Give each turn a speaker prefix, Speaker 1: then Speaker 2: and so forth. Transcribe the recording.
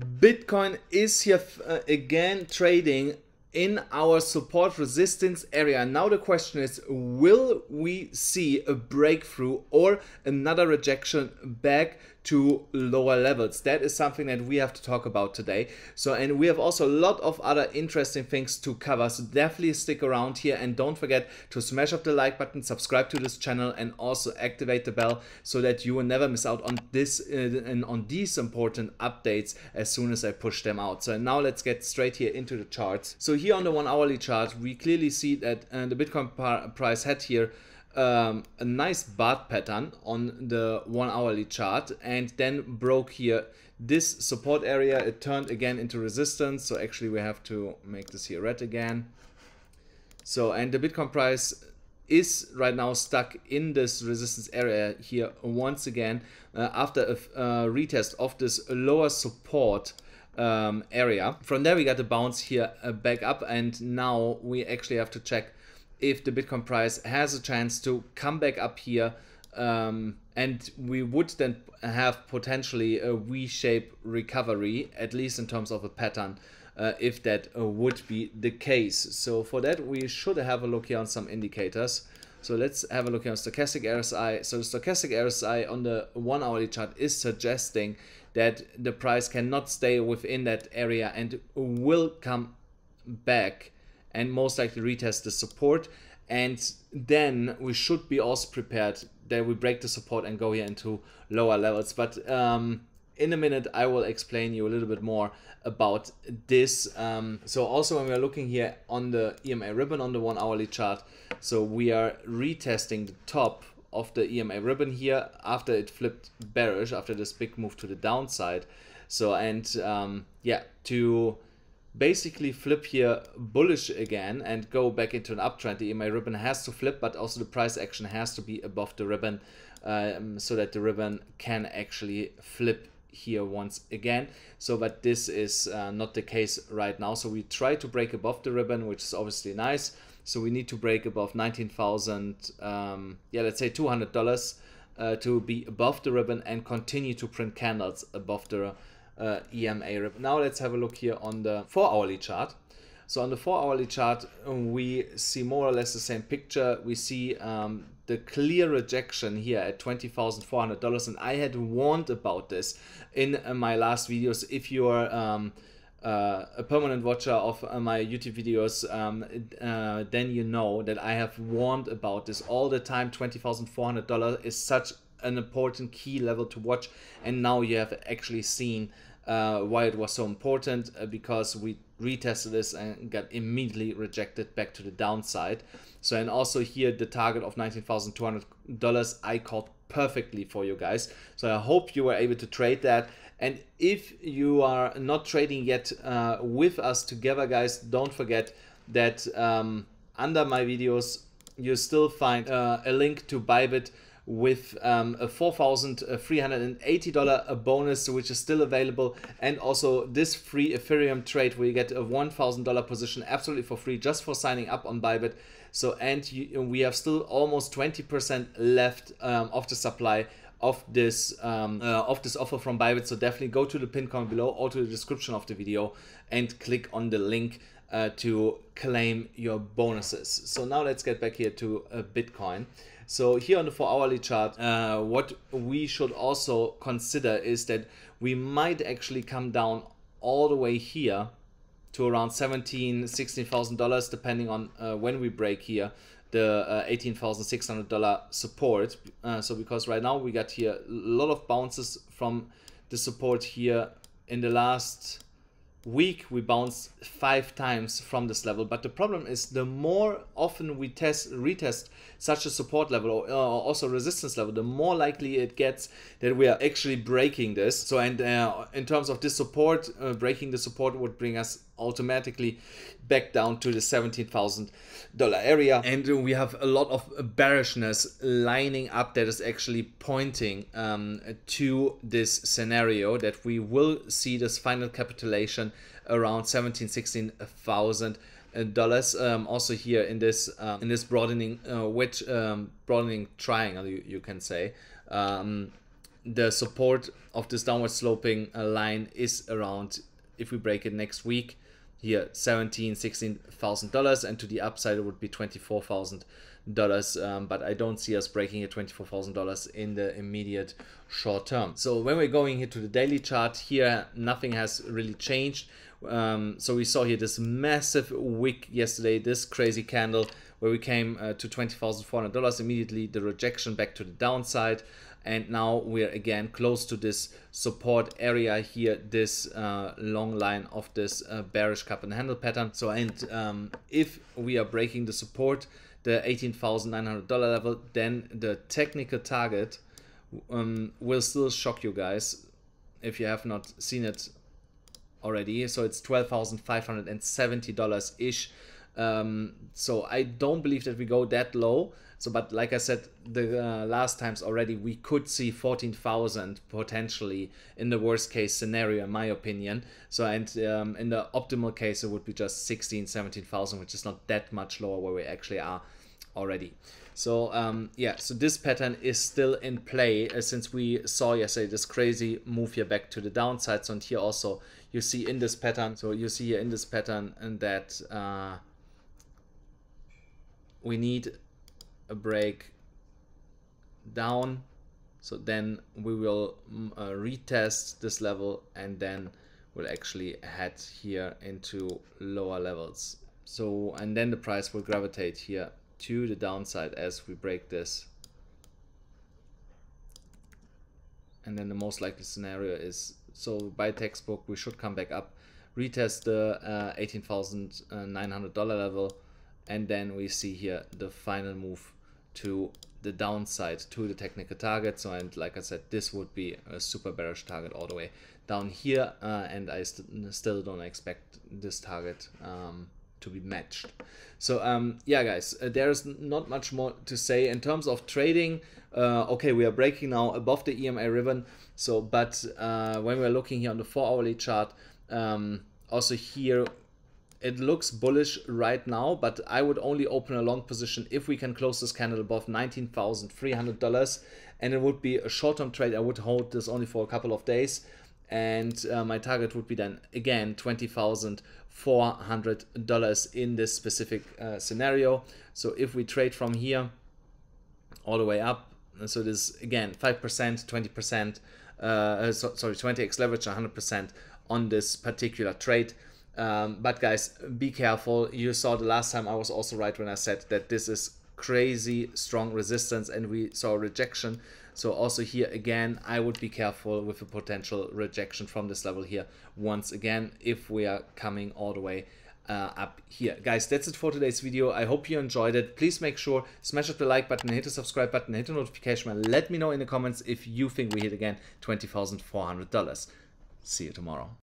Speaker 1: Bitcoin is here again trading in our support resistance area. Now the question is, will we see a breakthrough or another rejection back to lower levels? That is something that we have to talk about today. So, and we have also a lot of other interesting things to cover, so definitely stick around here and don't forget to smash up the like button, subscribe to this channel, and also activate the bell so that you will never miss out on this and on these important updates as soon as I push them out. So now let's get straight here into the charts. So here on the 1 hourly chart, we clearly see that the Bitcoin price had here a nice bar pattern on the 1 hourly chart and then broke here this support area. It turned again into resistance, so actually we have to make this here red again. So, and the Bitcoin price is right now stuck in this resistance area here once again after a retest of this lower support area. From there we got a bounce here back up, and now we actually have to check if the Bitcoin price has a chance to come back up here, and we would then have potentially a V-shaped recovery, at least in terms of a pattern, if that would be the case. So for that we should have a look here on some indicators. So let's have a look here on stochastic RSI. So the stochastic RSI on the 1 hourly chart is suggesting that the price cannot stay within that area and will come back and most likely retest the support, and then we should be also prepared that we break the support and go here into lower levels. But in a minute I will explain you a little bit more about this. So also when we are looking here on the EMA ribbon on the 1 hourly chart, so we are retesting the top of the EMA ribbon here after it flipped bearish after this big move to the downside. So, and yeah, to basically flip here bullish again and go back into an uptrend, the EMA ribbon has to flip, but also the price action has to be above the ribbon, so that the ribbon can actually flip here once again. So but this is not the case right now, so we try to break above the ribbon, which is obviously nice. So we need to break above 19,000, yeah, let's say $200 to be above the ribbon and continue to print candles above the EMA ribbon. Now let's have a look here on the 4 hourly chart. So on the 4 hourly chart we see more or less the same picture. We see the clear rejection here at $20,400, and I had warned about this in my last videos. If you are a permanent watcher of my YouTube videos, then you know that I have warned about this all the time. $20,400 is such an important key level to watch, and now you have actually seen why it was so important, because we retested this and got immediately rejected back to the downside. So, and also here the target of $19,200 I called perfectly for you guys. So I hope you were able to trade that. And if you are not trading yet with us together, guys, don't forget that under my videos you still find a link to BYBIT with a $4,380 bonus, which is still available, and also this free Ethereum trade where you get a $1,000 position absolutely for free just for signing up on BYBIT. So, and we have still almost 20% left of the supply of this offer from BYBIT. So definitely go to the pinned comment below or to the description of the video and click on the link to claim your bonuses. So now let's get back here to Bitcoin. So here on the 4 hourly chart, what we should also consider is that we might actually come down all the way here to around $16,000 depending on when we break here the $18,600 support. So because right now we got here a lot of bounces from the support here. In the last week we bounced 5 times from this level, but the problem is the more often we retest such a support level or also resistance level, the more likely it gets that we are actually breaking this. So, and in terms of this support, breaking the support would bring us automatically back down to the $17,000 area, and we have a lot of bearishness lining up that is actually pointing to this scenario that we will see this final capitulation around $16,000 also here in this broadening wedge, broadening triangle, you can say. the support of this downward sloping line is around, if we break it next week, here $16,000, and to the upside it would be $24,000. But I don't see us breaking at $24,000 in the immediate short term. So when we're going here to the daily chart, here nothing has really changed. So we saw here this massive wick yesterday, this crazy candle where we came to $20,400, immediately the rejection back to the downside, and now we're again close to this support area here, this long line of this bearish cup and handle pattern. So and if we are breaking the support, the $18,900 level, then the technical target will still shock you guys if you have not seen it already. So it's $12,570 ish. So I don't believe that we go that low. So, but like I said, the last times already, we could see 14,000 potentially in the worst case scenario, in my opinion. So, and in the optimal case, it would be just 16, 17,000, which is not that much lower where we actually are already. So yeah, so this pattern is still in play since we saw yesterday this crazy move here back to the downside. So, and here also you see in this pattern, so you see here in this pattern and that we need a break down, so then we will retest this level and then we'll actually head here into lower levels. So, and then the price will gravitate here to the downside as we break this, and then the most likely scenario is, so by textbook we should come back up, retest the $18,900 level, and then we see here the final move to the downside to the technical target. So, and like I said, this would be a super bearish target all the way down here, and I still don't expect this target to be matched. So yeah guys, there's not much more to say in terms of trading. Okay, we are breaking now above the EMA ribbon. So but when we're looking here on the 4-hourly chart, also here it looks bullish right now, but I would only open a long position if we can close this candle above $19,300, and it would be a short-term trade. I would hold this only for a couple of days, and my target would be then again $20,400 in this specific scenario. So if we trade from here all the way up, so this again 5%, 20%, sorry, 20x leverage, 100% on this particular trade. But guys, be careful. You saw the last time I was also right when I said that this is crazy strong resistance and we saw rejection. So also here again, I would be careful with a potential rejection from this level here once again if we are coming all the way up here. Guys, that's it for today's video. I hope you enjoyed it. Please make sure smash up the like button, hit the subscribe button, hit the notification bell. Let me know in the comments if you think we hit again $20,400. See you tomorrow.